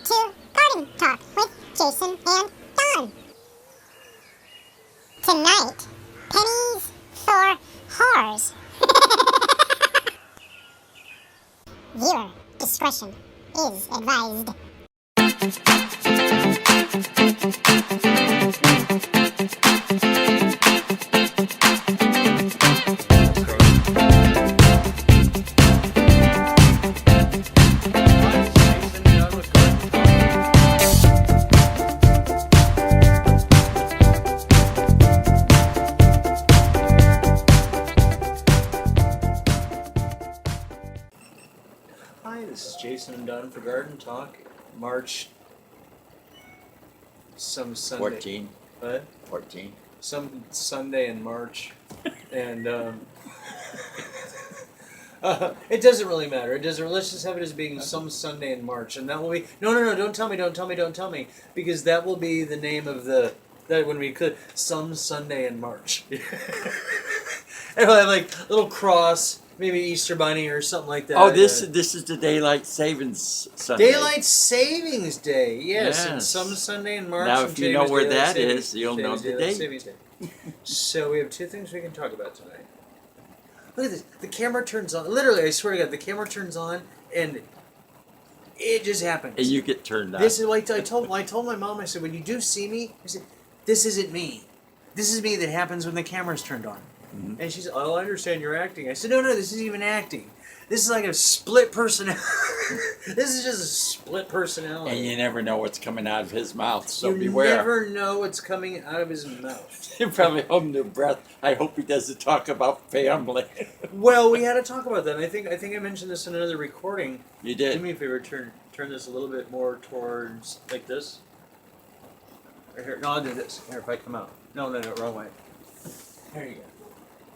to Garden Talk with Jacon and Don. Tonight, pennies for whores. Viewer discretion is advised. Hi, this is Jacon and Don for Garden Talk, March some Sunday. 14. What? 14. Some Sunday in March, and it doesn't really matter. It doesn't. Let's just have it as being some Sunday in March, and that will be no. Don't tell me, because that will be the name of that when we could some Sunday in March. And we'll have like a little cross. Maybe Easter Bunny or something like that. Oh, this is the Daylight Savings Sunday. Daylight Savings Day, yes. And Yes. some Sunday in March. Now, and if you know Jamie's where Daylight that Savings- is, you'll know Jamie's the Daylight date. Savings Day. So we have two things we can talk about tonight. Look at this. The camera turns on. Literally, I swear to God, the camera turns on and it just happens. And you get turned on. This is like I told my mom. I said, when you do see me, I said, this isn't me. This is me that happens when the camera's turned on. Mhm. And she said, oh, I understand you're acting. I said, no, this isn't even acting. This is like a split personality. This is just a split personality. And you never know what's coming out of his mouth, so you beware. never know what's coming out of his mouth. You're probably holding your breath. I hope he doesn't talk about family. Well, we had to talk about that. And I think I mentioned this in another recording. You Do did. me a favor, turn this a little bit more towards like this. Right here. No, I'll do this. Here, if I come out. No, wrong way. There you go.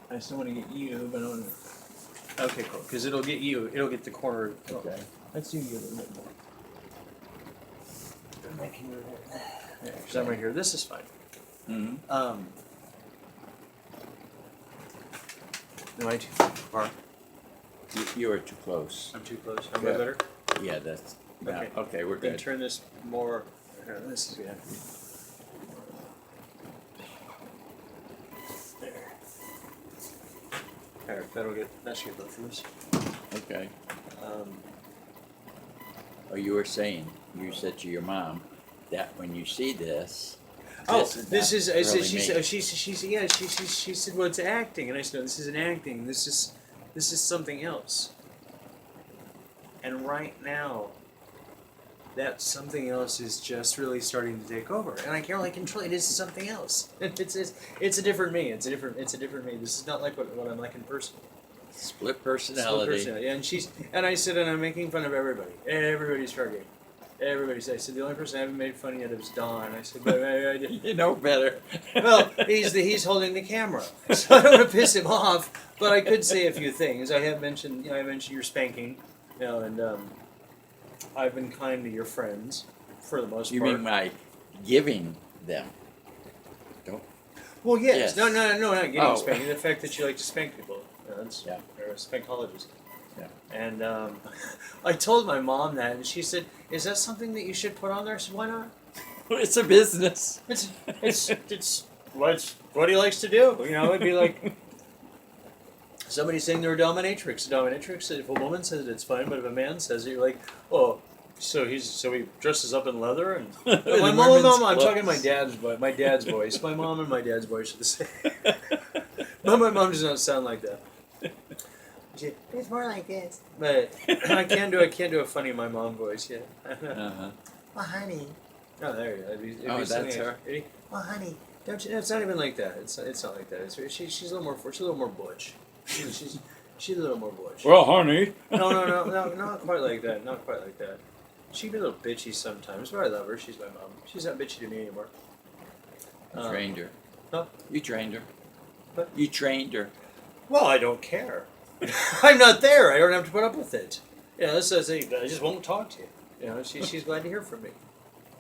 I still want to get you, but I don't want to. Okay, cool. Because it'll get you. It'll get the corner. Okay. Let's do you a little bit more. Right here. There, 'cause I'm right here. This is fine. Mm-hmm. Am I too far? You are too close. I'm too close. Am I Good. better? Yeah, that's... Okay. Okay, we're Then good. turn this more. Here, this is good. There. There, that should get both of us. Okay. Um, Oh, you were saying, you said to your mom that when you see this... I not said, really she me. said, she said, well, it's acting. And I said, no, this isn't acting. This is something else. And right now, that something else is just really starting to take over. And I can't really control it. It is something else. It's a different me. It's a different me. This is not like what I'm like in person. Split personality. And I said, and I'm making fun of everybody. Everybody's fair game. Everybody's. I said, the only person I haven't made fun yet is Don. I said, but I did. You know better. Well, he's holding the camera, so I don't want to piss him off. But I could say a few things. I have mentioned, I mentioned your spanking, and I've been kind to your friends for the most You part. mean by giving them? Don't. Well, yes. Yes. No, not getting Oh. spanking. The fact that you like to spank people. That's, Yeah. You're a spankologist. Yeah. And I told my mom that, and she said, "Is that something that you should put on there?" I said, "Why not? It's a business. It's what he likes to do. You know, it'd be like somebody saying they're a dominatrix. Dominatrix. If a woman says it, it's fine, but if a man says it, you're like, oh, so he dresses up in leather and my mom. I'm talking my dad's voice. My dad's voice. My mom and my dad's voice are the same. But my mom does not sound like that. It's more like this. But I can't do a funny my mom voice yet. Uh-huh. Oh, honey. Oh, there you go. It'd be That's something her. Ready? Oh, honey. Don't you? It's not even like that. It's not like that. She's a little more butch. She's a little more butch. Well, honey. No, not quite like that. Not quite like that. She can be a little bitchy sometimes, but I love her. She's my mom. She's not bitchy to me anymore. You trained her. Huh? You trained her. What? You trained her. Well, I don't care. I'm not there. I don't have to put up with it. Yeah, that's the thing. I just won't talk to you. You know, she's glad to hear from me.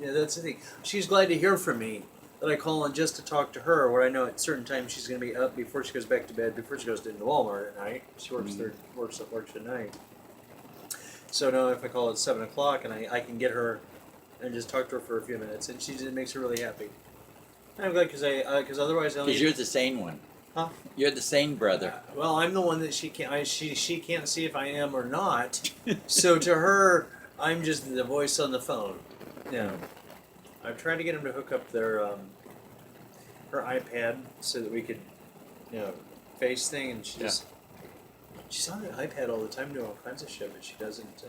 Yeah, that's the thing. She's glad to hear from me that I call on just to talk to her, where I know at certain times she's going to be up before she goes back to bed, before she goes into Walmart at night. She works works at night. So now if I call at 7 o'clock and I can get her and just talk to her for a few minutes, and it makes her really happy. And I'm glad because otherwise I only. Because you're the sane one. Huh? You're the sane brother. Well, I'm the one that she can't. She can't see if I am or not. So to her, I'm just the voice on the phone. I've tried to get them to hook up their her iPad so that we could, face thing, and she's on the iPad all the time doing all kinds of shit, but she doesn't.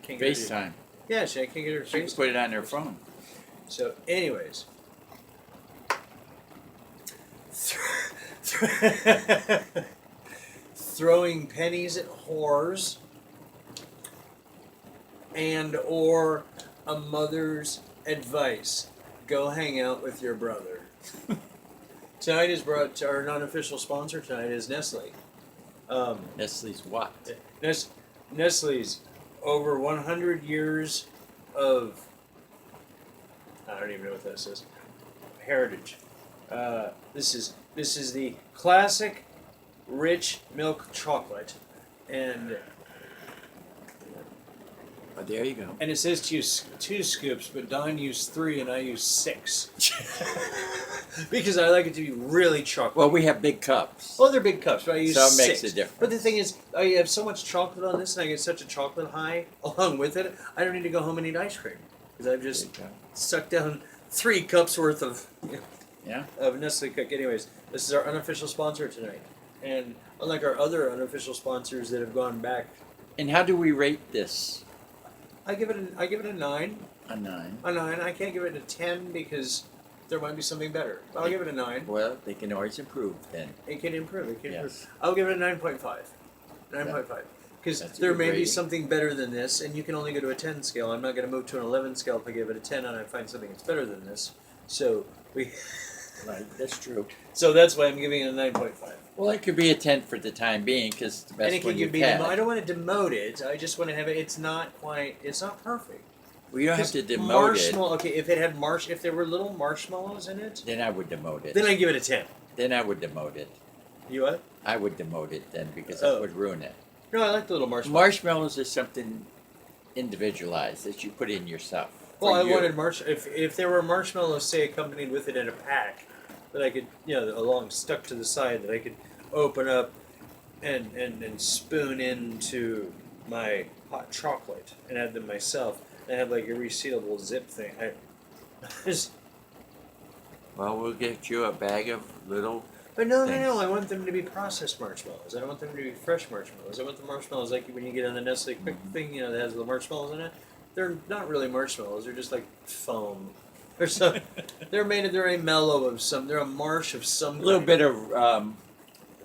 Can't get her FaceTime. I can't get her to She can FaceTime. put it on her phone. So, anyways. Throwing pennies at whores and or a mother's advice. Go hang out with your brother. Tonight is brought to our non-official sponsor tonight is Nestle. Nestle's what? Nestle's over 100 years of, I don't even know what this is, heritage. This is the classic rich milk chocolate, and There you go. And it says to use 2 scoops, but Don used 3 and I used 6. Because I like it to be really chocolate. Well, we have big cups. Oh, they're big cups, but I use So it 6. makes a difference. But the thing is, I have so much chocolate on this and I get such a chocolate high along with it, I don't need to go home and eat ice cream. Because I've just sucked down 3 cups worth of Nestle Cook. Anyways, this is our unofficial sponsor tonight. And unlike our other unofficial sponsors that have gone back. And how do we rate this? I give it a 9. A 9. A 9. I can't give it a 10 because there might be something better. I'll give it a 9. Well, they can always improve then. It can improve. It can Yes. improve. I'll give it a 9.5. 9.5. Because there may be something better than this, and you can only go to a 10 scale. I'm not going to move to an 11 scale if I give it a 10 and I find something that's better than this. So Right, that's true. So that's why I'm giving it a 9.5. Well, it could be a 10 for the time being because it's the best And it one can you've be had. I don't want to demote it. I just want to have it. It's not perfect. Well, you don't have to demote it. Okay, if it had if there were little marshmallows in it, Then I would demote it. then I give it a 10. Then I would demote it. You what? I would demote it then because that would ruin it. No, I like the little marshmallows. Marshmallows is something individualized that you put in yourself. Well, I wanted if there were marshmallows, say, accompanied with it in a pack, that I could, along stuck to the side, that I could open up and spoon into my hot chocolate and add them myself. And have like a resealable zip thing. Well, we'll get you a bag of little. But no, things. I want them to be processed marshmallows. I don't want them to be fresh marshmallows. I want the marshmallows like when you get on the Nestle Quick thing, that has the marshmallows in it. They're not really marshmallows. They're just like foam. They're a mellow of some. They're a marsh of some. A little bit of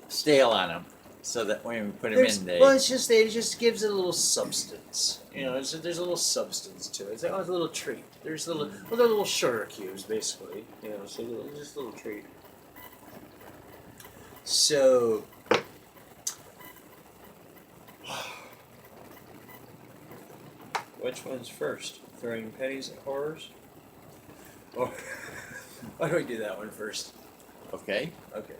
stale on them, so that when we put them in, it just gives it a little substance. There's a little substance to it. It's like it's a little treat. They're little sugar cubes basically. So just a little treat. So. Which one's first? Throwing pennies at horrors? Or why do we do that one first? Okay. Okay.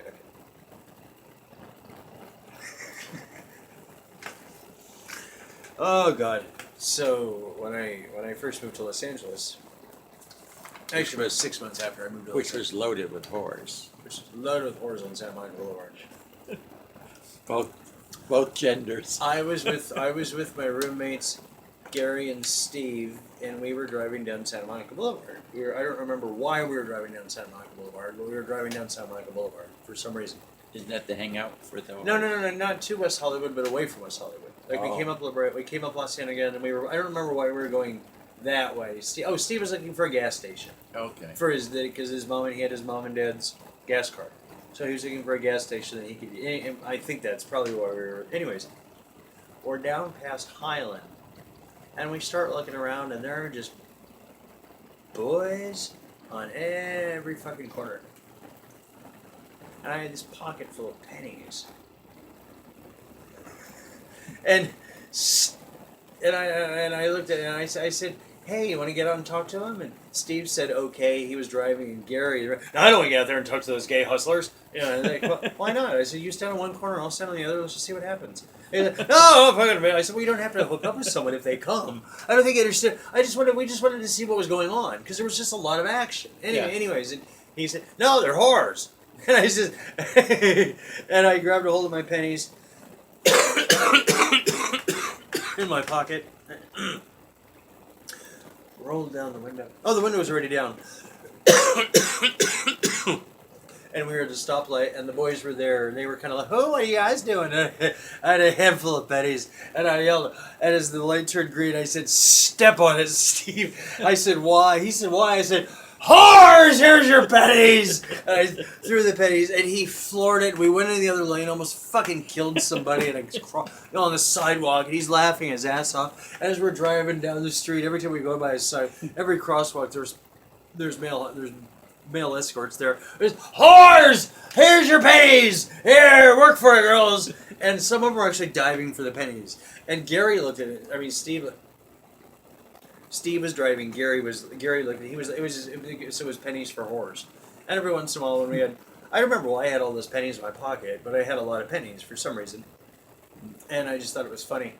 Oh God! So when I first moved to Los Angeles, actually about 6 months after I moved to Los Which Angeles, was loaded with horrors. which is loaded with whores on Santa Monica Boulevard. Both genders. I was with my roommates Gary and Steve, and we were driving down Santa Monica Boulevard. I don't remember why we were driving down Santa Monica Boulevard, but we were driving down Santa Monica Boulevard for some reason. Isn't that the hangout for the? No, not to West Hollywood, but away from West Hollywood. Like we came up La Brea, we came up La Cienega, and I don't remember why we were going that way. Steve was looking for a gas station. Okay. For because he had his mom and dad's gas card, so he was looking for a gas station that he could. And I think that's probably why we were. Anyways, we're down past Highland, and we start looking around, and there are just boys on every fucking corner. And I had this pocket full of pennies. And I looked at it and I said, "Hey, you want to get out and talk to him?" And Steve said, "Okay." He was driving, and Gary, "I don't want to get out there and talk to those gay hustlers." And like, well, why not? I said, "You stand on one corner, I'll stand on the other. Let's just see what happens." He's like, no, fucking man. I said, well, you don't have to hook up with someone if they come. I don't think he understood. We just wanted to see what was going on because there was just a lot of action. Anyways, and he said, no, they're whores. And I said, and I grabbed a hold of my pennies in my pocket, rolled down the window. Oh, the window was already down. And we were at a stoplight, and the boys were there, and they were kind of like, "Oh, what are you guys doing?" And I had a handful of pennies, and I yelled. And as the light turned green, I said, "Step on it, Steve." I said, "Why?" He said, "Why?" I said, "Whores! Here's your pennies!" And I threw the pennies, and he floored it. We went in the other lane, almost fucking killed somebody on the sidewalk, and he's laughing his ass off. And as we're driving down the street, every time we go by his side, every crosswalk, there's male escorts there. There's whores! Here's your pennies! Here, work for it, girls! And some of them were actually diving for the pennies. And Gary looked at it. I mean, Steve was driving. Gary looked at it. So it was pennies for whores. And every once in a while, I remember why I had all those pennies in my pocket, but I had a lot of pennies for some reason. And I just thought it was funny.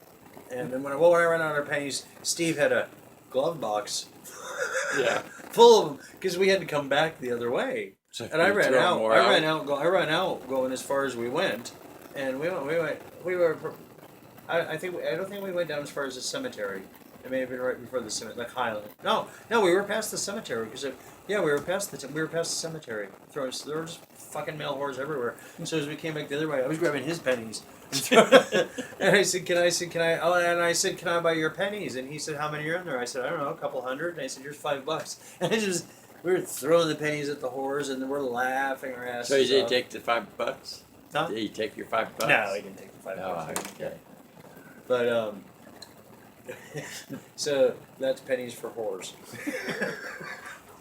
And then when I ran out of pennies, Steve had a glove box. Yeah. Full of them, because we had to come back the other way, So and I ran out. out. I ran out going as far as we went, and we were. I don't think we went down as far as the cemetery. It may have been right before the cemetery, like Highland. No, we were past the cemetery because we were past the cemetery. There were just fucking male whores everywhere. So as we came back the other way, I was grabbing his pennies. And I said, can I? Oh, and I said, can I buy your pennies? And he said, how many are in there? I said, I don't know, a couple hundred. And I said, here's $5. And we were throwing the pennies at the whores, and we're laughing our asses So you did off. take the $5? Huh? Did you take your $5? No, he didn't take the $5. Oh, okay. But so that's pennies for whores.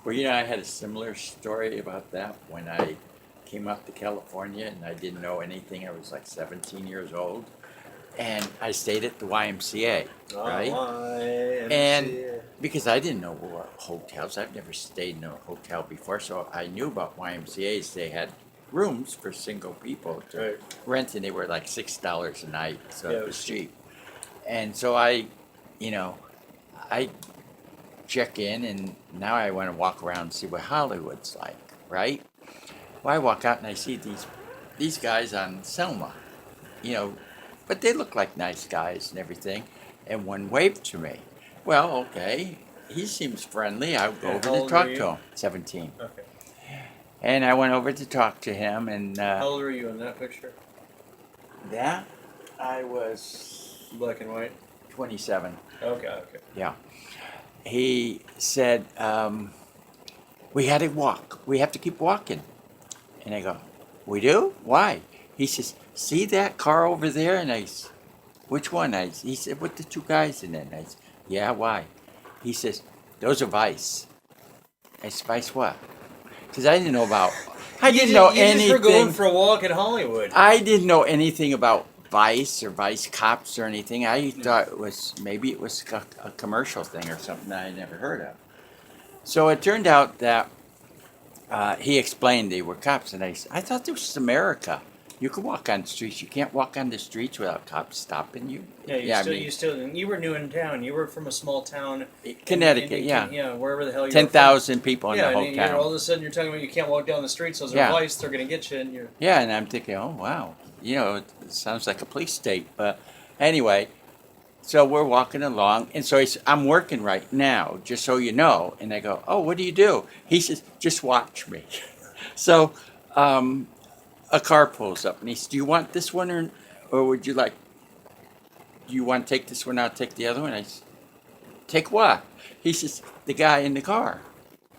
Well, I had a similar story about that when I came up to California and I didn't know anything. I was like 17 years old. And I stayed at the YMCA, right? YMCA. And because I didn't know what hotels, I've never stayed in a hotel before, so I knew about YMCA's. They had rooms for single people to rent, and they were like $6 a night, so it was cheap. And so I check in, and now I want to walk around and see what Hollywood's like, right? Well, I walk out and I see these guys on Selma, but they look like nice guys and everything. And one waved to me. Well, okay, he seems friendly. I'll go over to talk to him. 17. Okay. And I went over to talk to him, and How old were you in that picture? that I was Black and white. 27. Okay. Yeah. He said, we had to walk. We have to keep walking. And I go, we do? Why? He says, see that car over there? And I said, which one? He said, with the two guys in it. And I said, yeah, why? He says, those are Vice. I said, Vice what? Because I didn't know anything. You just were going for a walk in Hollywood. I didn't know anything about Vice or Vice cops or anything. I thought maybe it was a commercial thing or something I had never heard of. So it turned out that he explained they were cops, and I thought this was America. You could walk on the streets. You can't walk on the streets without cops stopping you. You were new in town. You were from a small town, Connecticut. Wherever the hell you were. 10,000 people in the whole town. All of a sudden you're talking about you can't walk down the streets. Those are Vice. They're going to get you. And and I'm thinking, oh wow, it sounds like a police state. But anyway, so we're walking along, and so he said, I'm working right now, just so you know. And I go, oh, what do you do? He says, just watch me. So a car pulls up, and he says, do you want this one, or would you like, do you want to take this one out, take the other one? I said, take what? He says, the guy in the car.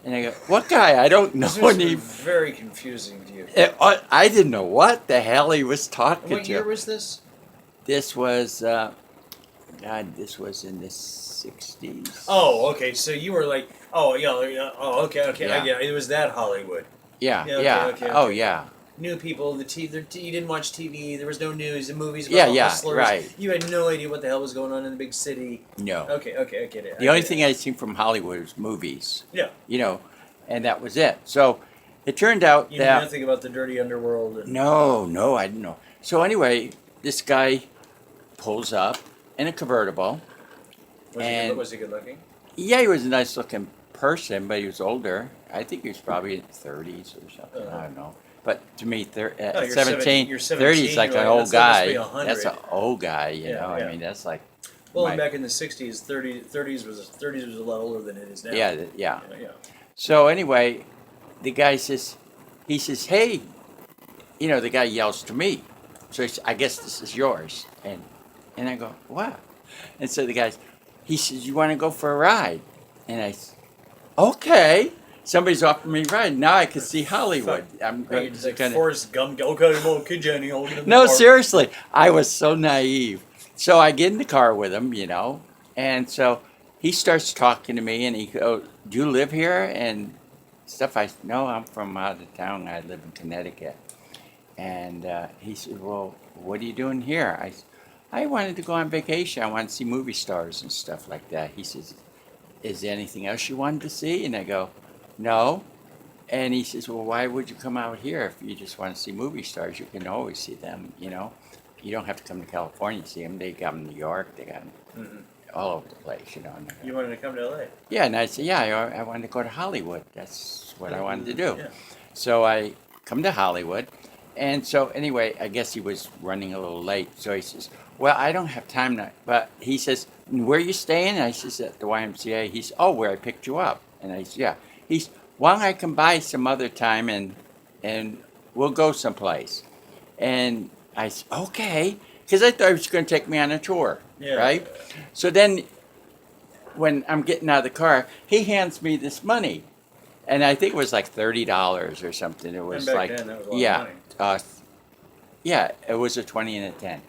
And I go, what guy? I don't know. This was very confusing to you. I didn't know what the hell he was talking to. What year was this? This was, this was in the 60s. Oh, okay. So you were like, okay. I get it. It was that Hollywood. Okay. Oh, yeah. New people, you didn't watch TV, there was no news, the movies about hustlers. Right. You had no idea what the hell was going on in the big city. No. Okay, I get it. The only thing I'd seen from Hollywood was movies. Yeah. And that was it. So it turned out you knew nothing about the dirty underworld. No, I didn't know. So anyway, this guy pulls up in a convertible. Was he good looking? Yeah, he was a nice looking person, but he was older. I think he was probably in his 30s or something. I don't know. But to me, you're 17, you're 30 is like you're an like, old that must be guy. 100. That's an old guy, you Yeah, know. yeah. I mean, that's like. Well, my- and back in the 60s, 30s was a lot older than it is now. Yeah. Yeah. So anyway, the guy says, hey, you know, the guy yells to me. So he says, I guess this is yours. And I go, what? And so the guy, he says, you want to go for a ride? And I said, okay. Somebody's offering me a ride. Now I can see Hollywood. I'm Hey, it's like gonna, Forrest Gump. Okay, well, kid Jenny, I'll get in the No, car. seriously. I was so naive. So I get in the car with him, you know, and so he starts talking to me and he goes, do you live here? And stuff. I said, no, I'm from out of town. I live in Connecticut. And he said, well, what are you doing here? I wanted to go on vacation. I wanted to see movie stars and stuff like that. He says, is there anything else you wanted to see? And I go, no. And he says, well, why would you come out here if you just want to see movie stars? You can always see them, you know. You don't have to come to California to see them. They got them in New York. They got them all over the place, you know. You wanted to come to LA? Yeah, and I said, yeah, I wanted to go to Hollywood. That's what I wanted to do. Yeah. So I come to Hollywood. And so anyway, I guess he was running a little late. So he says, well, I don't have time now. But he says, where are you staying? And I says, at the YMCA. He's, oh, where I picked you up. And I said, yeah. He's, why don't I come by some other time and we'll go someplace. And I said, okay. Because I thought he was going to take me on a tour, right? So then when I'm getting out of the car, he hands me this money. And I think it was like $30 or something. It was And back like, then, that was a lot yeah. of money. Yeah, it was a 20 and a 10. And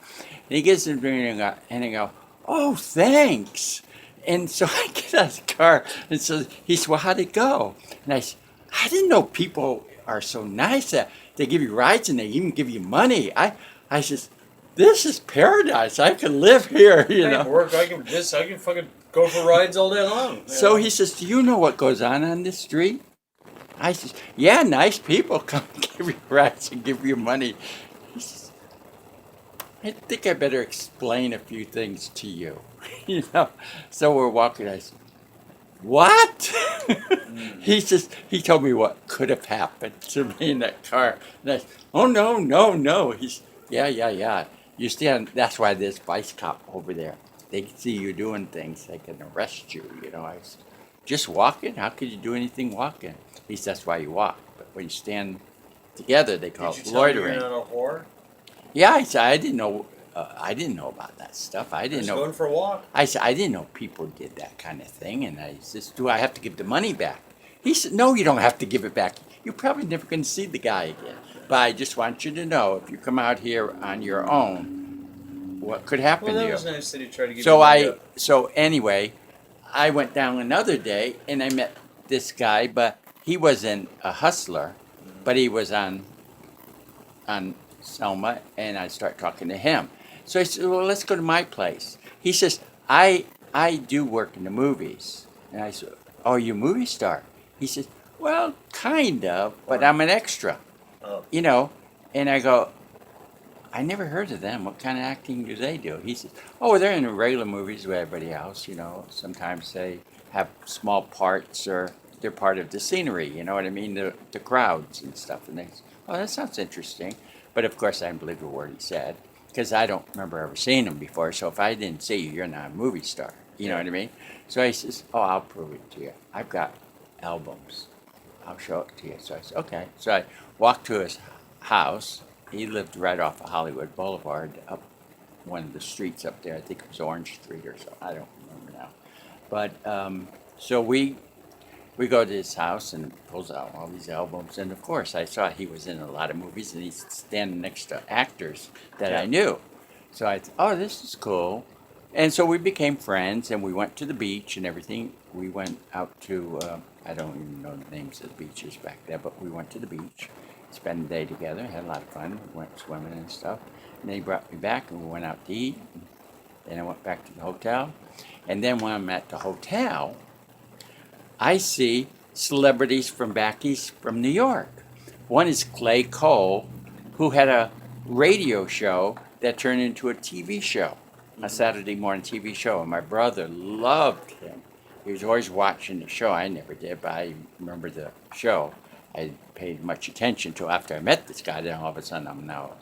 he gives it to me and I go, oh, thanks. And so I get out of the car and so he said, well, how'd it go? And I said, I didn't know people are so nice that they give you rides and they even give you money. I says, this is paradise. I can live here, you know. I can fucking go for rides all day long. So he says, do you know what goes on this street? I says, yeah, nice people come give you rides and give you money. He says, I think I better explain a few things to you, you know. So we're walking. I said, what? He says, he told me what could have happened to me in that car. And I said, oh, no. He's, yeah. You stand, that's why there's vice cop over there. They can see you doing things. They can arrest you, you know. I said, just walking? How could you do anything walking? He says, that's why you walk. But when you stand together, they call it loitering. Did you tell him you're not a whore? Yeah, I said, I didn't know about that stuff. I didn't Just know. going for a walk. I said, I didn't know people did that kind of thing. And I said, do I have to give the money back? He said, no, you don't have to give it back. You're probably never going to see the guy again. But I just want you to know, if you come out here on your own, what could happen Well, to that you? was nice that he tried to give So you so anyway, I went down another day and I met this guy, but he wasn't a hustler, but he was on Selma, and I start talking to him. So I said, well, let's go to my place. He says, I do work in the movies. And I said, oh, you a movie star? He says, well, kind of, but I'm an extra. Oh. You know, and I go, I never heard of them. What kind of acting do they do? He says, oh, they're in the regular movies with everybody else, you know. Sometimes they have small parts or they're part of the scenery, you know what I mean? The crowds and stuff. And they say, oh, that sounds interesting. But of course, I didn't believe a word he said because I don't remember ever seeing him before. So if I didn't see you, you're not a movie star. You know what I mean? So he says, oh, I'll prove it to you. I've got albums. I'll show it to you. So I said, okay. So I walked to his house. He lived right off of Hollywood Boulevard, up one of the streets up there. I think it was Orange Street or so. I don't remember now. But so we go to his house and pulls out all these albums. And of course, I saw he was in a lot of movies and he's standing next to actors that I knew. So I thought, oh, this is cool. And so we became friends and we went to the beach and everything. We went out to, I don't even know the names of the beaches back there, but we went to the beach, spent the day together, had a lot of fun, went swimming and stuff. And then he brought me back and we went out to eat. Then I went back to the hotel. And then when I'm at the hotel, I see celebrities from back east from New York. One is Clay Cole, who had a radio show that turned into a TV show. a Saturday morning TV show, and my brother loved him. He was always watching the show. I never did, but I remember the show. I didn't pay much attention to after I met this guy. Then all of a sudden, I'm now,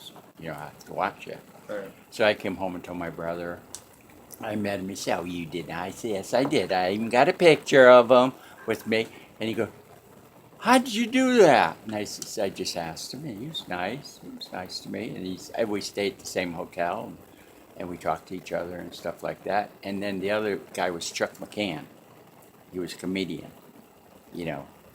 I have to watch it. Right. So I came home and told my brother. I met him. He said, "Oh, you did?" I said, "Yes, I did. I even got a picture of him with me." And he goes, "How did you do that?" And I just asked him. And he was nice. He was nice to me. And we stayed at the same hotel, and we talked to each other and stuff like that. And then the other guy was Chuck McCann. He was a comedian,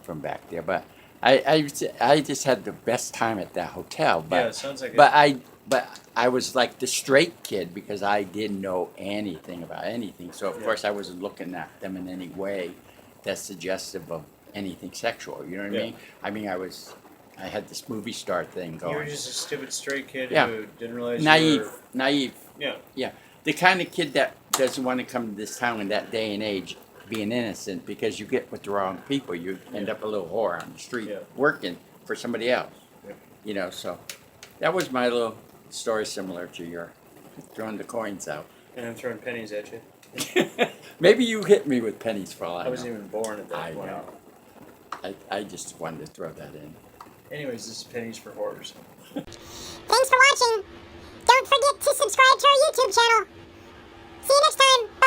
from back there. But I just had the best time at that hotel. But, Yeah, it sounds like But I was like the straight kid because I didn't know anything about anything. So, of course, I wasn't looking at them in any way that's suggestive of anything sexual. You know what I mean? I had this movie star thing going. You were just a stupid straight kid Yeah. who didn't realize Naive. Yeah. Yeah. The kind of kid that doesn't want to come to this town in that day and age being innocent because you get with the wrong people. You end up a little whore on the street working for somebody else. Yeah. So that was my little story similar to your throwing the coins out. And I'm throwing pennies at you. Maybe you hit me with pennies for all I know. I wasn't even born at that I point. know. I just wanted to throw that in. Anyways, this is pennies for whores. Thanks for watching. Don't forget to subscribe to our YouTube channel. See you next time.